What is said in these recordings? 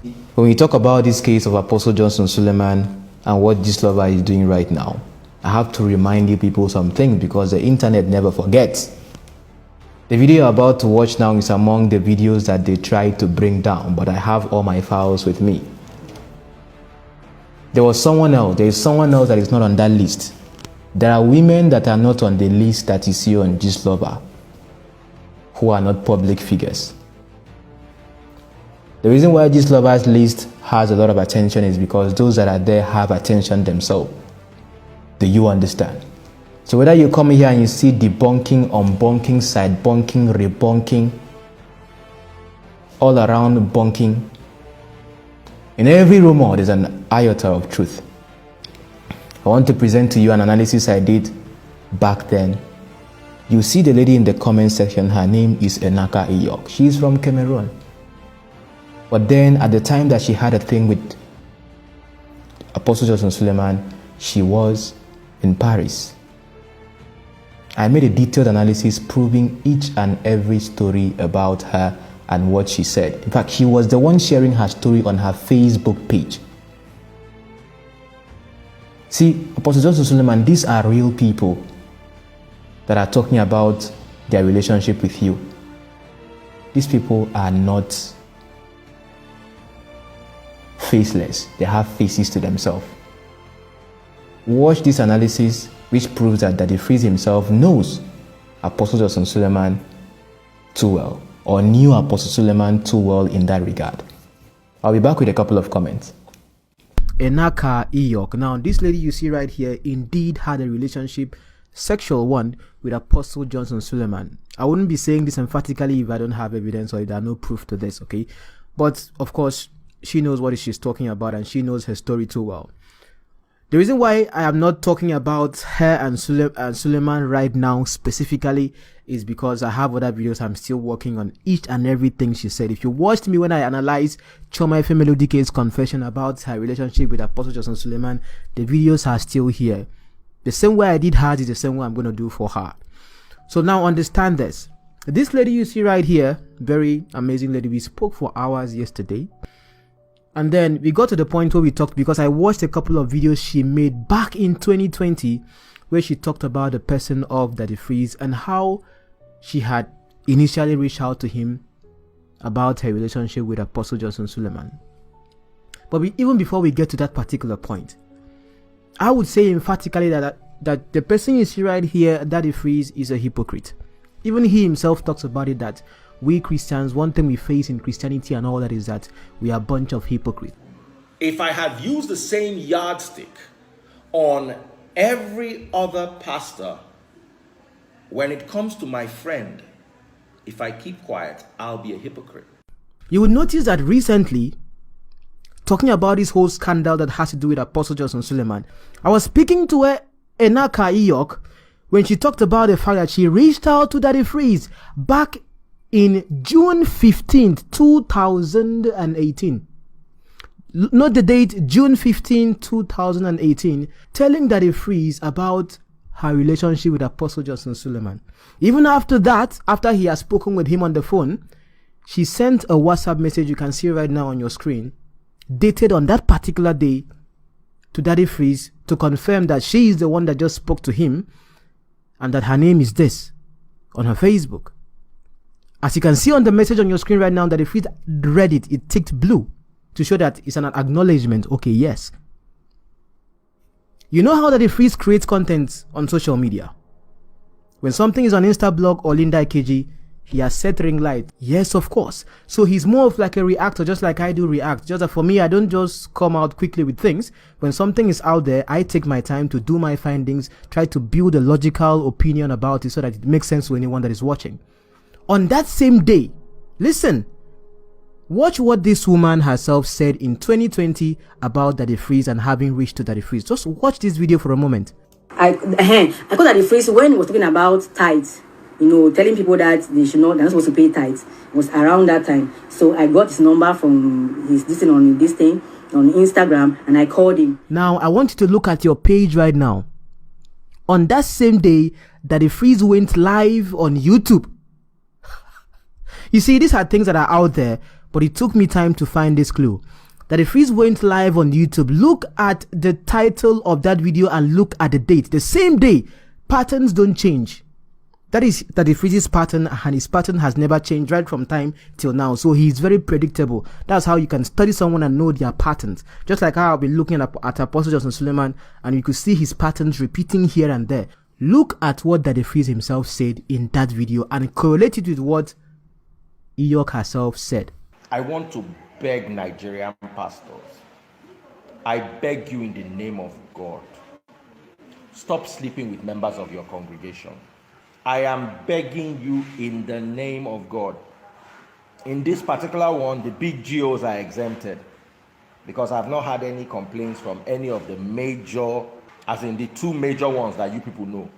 When we talk about this case of Apostle Johnson Suleman and what this lover is doing right now, I have to remind you people some things because the internet never forgets. The video you're about to watch now is among the videos that they tried to bring down, but I have all my files with me. There is someone else that is not on that list. There are women that are not on the list that you see on Gistlover who are not public figures. The reason why Gistlover's list has a lot of attention is because those that are there have attention themselves. Do you understand? So whether you come here and you see debunking, unbunking, side bunking, rebunking, all around bunking, in every rumor there's an iota of truth. I want to present to you an analysis I did back then. You see the lady in the comment section, her name is Enaka Iyok. She's from Cameroon. But then at the time that she had a thing with Apostle Johnson Suleman, she was in Paris. I made a detailed analysis proving each and every story about her and what she said. In fact, she was the one sharing her story on her Facebook page. See, Apostle Johnson Suleman, these are real people that are talking about their relationship with you. These people are not faceless. They have faces to themselves. Watch this analysis, which proves that Daddy Freeze himself knows Apostle Johnson Suleman too well, or knew Apostle Suleman too well in that regard. I'll be back with a couple of comments. Enaka Iyok. Now, this lady you see right here indeed had a relationship, sexual one, with Apostle Johnson Suleman. I wouldn't be saying this emphatically if I don't have evidence or if there are no proof to this, okay? But, of course, she knows what she's talking about and she knows her story too well. The reason why I am not talking about her and Suleman right now specifically is because I have other videos I'm still working on each and everything she said. If you watched me when I analyzed Choma Efe Melodike's confession about her relationship with Apostle Johnson Suleman, the videos are still here. The same way I did hers is the same way I'm going to do for her. So now understand this. This lady you see right here, very amazing lady. We spoke for hours yesterday. And then we got to the point where we talked because I watched a couple of videos she made back in 2020 where she talked about the person of Daddy Freeze and how she had initially reached out to him about her relationship with Apostle Johnson Suleman. But even before we get to that particular point, I would say emphatically that the person you see right here, Daddy Freeze, is a hypocrite. Even he himself talks about it that we Christians, one thing we face in Christianity and all that is that we are a bunch of hypocrites. If I had used the same yardstick on every other pastor, when it comes to my friend, if I keep quiet, I'll be a hypocrite. You will notice that recently, talking about this whole scandal that has to do with Apostle Johnson Suleman, I was speaking to her, Enaka Iyok, when she talked about the fact that she reached out to Daddy Freeze back in June 15th, 2018. Note the date, June 15, 2018, telling Daddy Freeze about her relationship with Apostle Johnson Suleman. Even after that, after he has spoken with him on the phone, she sent a WhatsApp message you can see right now on your screen, dated on that particular day, to Daddy Freeze to confirm that she is the one that just spoke to him and that her name is this on her Facebook. As you can see on the message on your screen right now, that if it read it, it ticked blue to show that it's an acknowledgement. Okay, yes. You know how Daddy Freeze creates content on social media? When something is on Instablog or Linda KG, he has set ring light. Yes, of course. So he's more of like a reactor, just like I do react. Just that for me, I don't just come out quickly with things. When something is out there, I take my time to do my findings, try to build a logical opinion about it so that it makes sense to anyone that is watching. On that same day, listen, watch what this woman herself said in 2020 about Daddy Freeze and having reached to Daddy Freeze. Just watch this video for a moment. I got Daddy Freeze when he was talking about tithes, telling people that they're not supposed to pay tithes. It was around that time. So I got his number from his this thing on Instagram and I called him. Now I want you to look at your page right now. On that same day, Daddy Freeze went live on YouTube. You see, these are things that are out there, but it took me time to find this clue. Daddy Freeze went live on YouTube. Look at the title of that video and look at the date. The same day. Patterns don't change. That is Daddy Freeze's pattern, and his pattern has never changed right from time till now. So he's very predictable. That's how you can study someone and know their patterns. Just like how I'll be looking at Apostle Johnson Suleman, and you could see his patterns repeating here and there. Look at what Daddy Freeze himself said in that video and correlate it with what Iyok herself said. I want to beg Nigerian pastors, I beg you in the name of God, stop sleeping with members of your congregation. I am begging you in the name of God. In this particular one, the big GOs are exempted because I've not had any complaints from any of the major, as in the two major ones that you people know.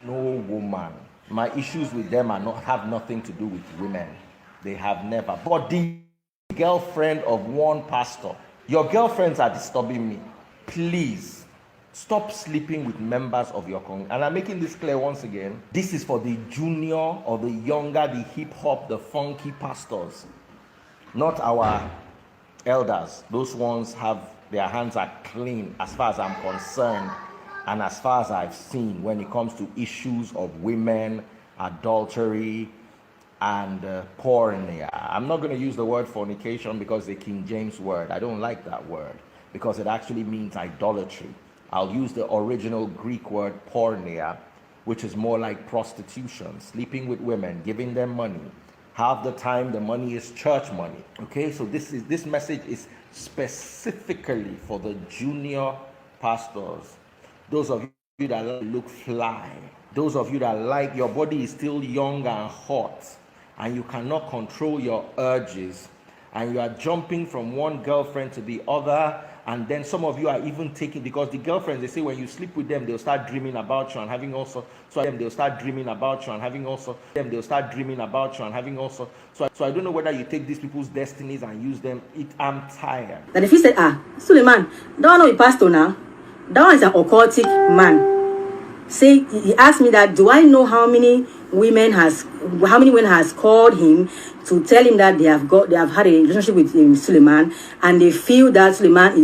No woman. My issues with them have nothing to do with women. They have never. But the girlfriend of one pastor, your girlfriends are disturbing me. Please stop sleeping with members of your congregation. And I'm making this clear once again. This is for the junior or the younger, the hip hop, the funky pastors, not our elders. Those ones have their hands are clean as far as I'm concerned, and as far as I've seen when it comes to issues of women, adultery, and porneia. I'm not going to use the word fornication because it's a King James word. I don't like that word because it actually means idolatry. I'll use the original Greek word porneia, which is more like prostitution, sleeping with women, giving them money. Half the time the money is church money. Okay, so this message is specifically for the junior pastors. Those of you that look fly, those of you that like your body is still young and hot, and you cannot control your urges, and you are jumping from one girlfriend to the other, and then some of you are even taking, because the girlfriends, they say when you sleep with them, they'll start dreaming about you and having also, so they'll start dreaming about you and having also, they'll start dreaming about you and having also, so I don't know whether you take these people's destinies and use them. I'm tired. And if he said, Suleman, that one is pastor now, that one is an occultic man. Say, he asked me that, do I know how many women has called him to tell him that they have had a relationship with Suleman, and they feel that Suleman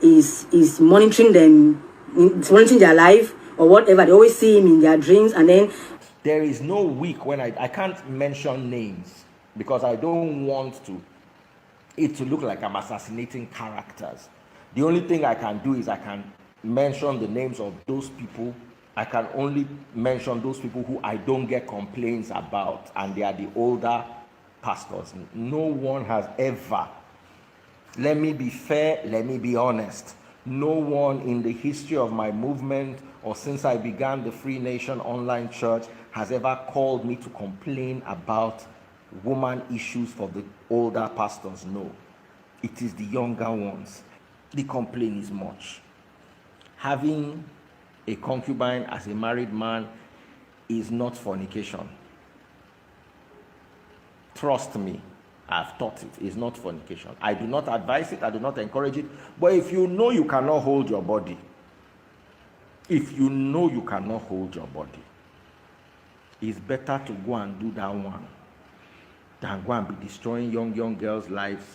is monitoring them, monitoring their life or whatever. They always see him in their dreams, and then there is no week when I can't mention names because I don't want it to look like I'm assassinating characters. The only thing I can do is I can mention the names of those people. I can only mention those people who I don't get complaints about, and they are the older pastors. No one has ever, let me be fair, let me be honest, no one in the history of my movement or since I began the Free Nation Online Church has ever called me to complain about woman issues for the older pastors. No, it is the younger ones. The complaint is much. Having a concubine as a married man is not fornication. Trust me, I've taught it. It's not fornication. I do not advise it. I do not encourage it. But if you know you cannot hold your body, it's better to go and do that one than go and be destroying young girls' lives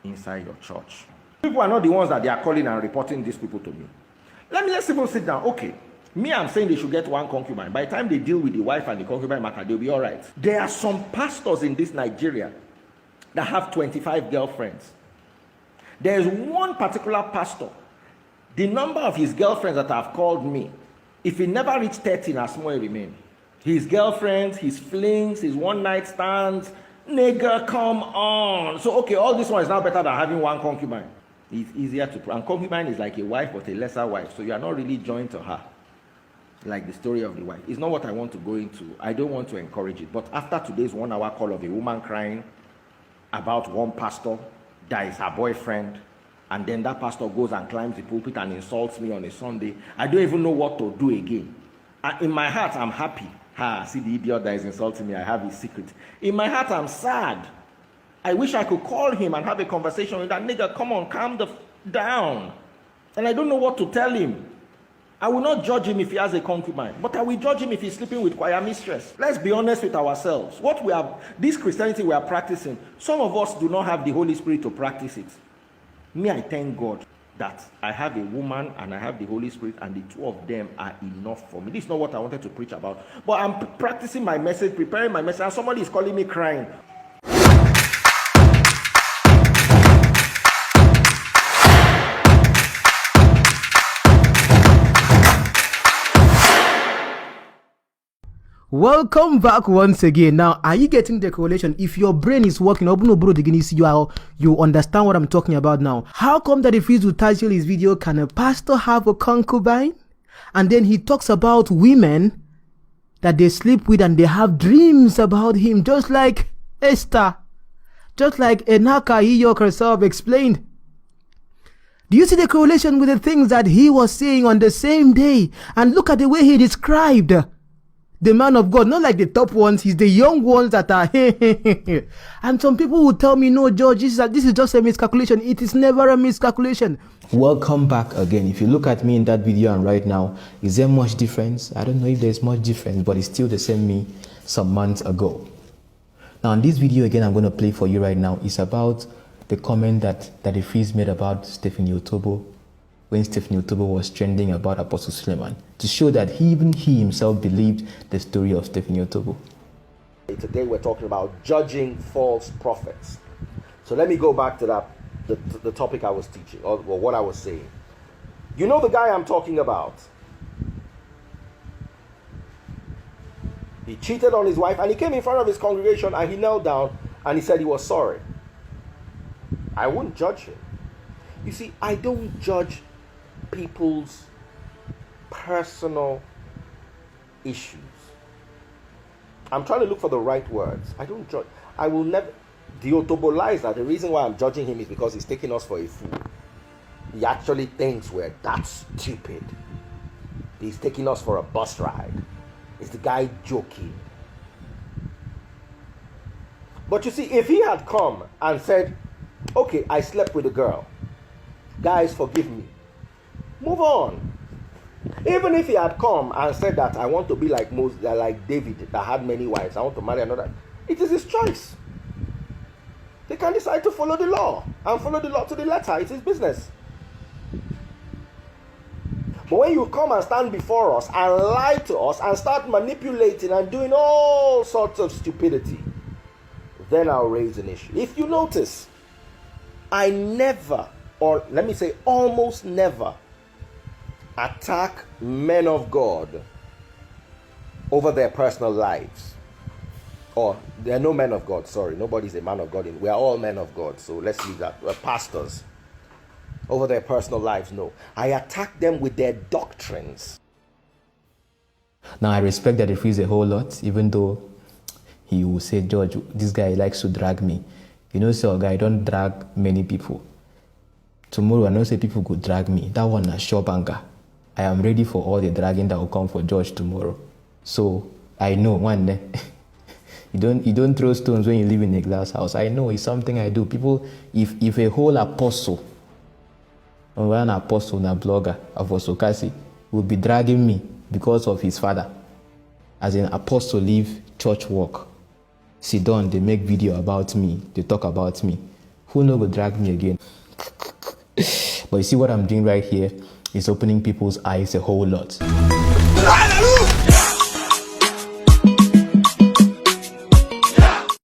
inside your church. People are not the ones that they are calling and reporting these people to me. Let's even sit down. Okay, me, I'm saying they should get one concubine. By the time they deal with the wife and the concubine matter, they'll be all right. There are some pastors in this Nigeria that have 25 girlfriends. There is one particular pastor. The number of his girlfriends that have called me, if he never reached 30, na small remain. His girlfriends, his flings, his one-night stands, nigga, come on. So, okay, all this one is now better than having one concubine. It's easier to, and concubine is like a wife but a lesser wife, so you are not really joined to her, like the story of the wife. It's not what I want to go into. I don't want to encourage it. But after today's 1 hour call of a woman crying about one pastor that is her boyfriend, and then that pastor goes and climbs the pulpit and insults me on a Sunday, I don't even know what to do again. In my heart, I'm happy. See the idiot that is insulting me, I have his secret. In my heart, I'm sad. I wish I could call him and have a conversation with that nigga. Come on, calm down. And I don't know what to tell him. I will not judge him if he has a concubine, but I will judge him if he's sleeping with choir mistress. Let's be honest with ourselves. This Christianity we are practicing, some of us do not have the Holy Spirit to practice it. Me, I thank God that I have a woman and I have the Holy Spirit, and the two of them are enough for me. This is not what I wanted to preach about, but I'm practicing my message, preparing my message, and somebody is calling me crying. Welcome back once again. Now, are you getting the correlation? If your brain is working, you understand what I'm talking about now. How come that if he will title his video, "Can a pastor have a concubine?" And then he talks about women that they sleep with and they have dreams about him, just like Esther, just like Enaka Iyok herself explained. Do you see the correlation with the things that he was saying on the same day? And look at the way he described the man of God, not like the top ones, he's the young ones that are and some people will tell me, no, George, this is just a miscalculation. It is never a miscalculation. Welcome back again. If you look at me in that video and right now, is there much difference? I don't know if there's much difference, but it's still the same me some months ago. Now in this video again, I'm going to play for you right now. It's about the comment that the Freeze made about Stephanie Otobo, when Stephanie Otobo was trending about Apostle Suleman, to show that even he himself believed the story of Stephanie Otobo. Today we're talking about judging false prophets. So let me go back to the topic I was teaching, or what I was saying. You know the guy I'm talking about? He cheated on his wife and he came in front of his congregation and he knelt down and he said he was sorry. I wouldn't judge him. You see, I don't judge people's personal issues. I'm trying to look for the right words. I don't judge. I will never. The Otobo lies that the reason why I'm judging him is because he's taking us for a fool. He actually thinks we're that stupid. He's taking us for a bus ride. Is the guy joking? But you see, if he had come and said, okay, I slept with a girl, guys, forgive me, move on. Even if he had come and said that I want to be like Moses, like David that had many wives, I want to marry another, it is his choice. He can decide to follow the law and follow the law to the letter. It's his business. But when you come and stand before us and lie to us and start manipulating and doing all sorts of stupidity, then I'll raise an issue. If you notice, I never, or let me say almost never, attack men of God over their personal lives. Or there are no men of God, sorry, nobody's a man of God. We are all men of God, so let's leave that. We're pastors. Over their personal lives, no. I attack them with their doctrines. Now I respect that he feels a whole lot, even though he will say, George, this guy likes to drag me. You know, so guy, don't drag many people. Tomorrow, I know say people could drag me. That one is sure banger. I am ready for all the dragging that will come for George tomorrow. So I know one day. You don't throw stones when you live in a glass house. I know it's something I do. People, if a whole apostle, or an apostle, a blogger, Apostle Kasi, will be dragging me because of his father. As an apostle leave church work, sit down, they make video about me, they talk about me. Who knows will drag me again? But you see what I'm doing right here is opening people's eyes a whole lot.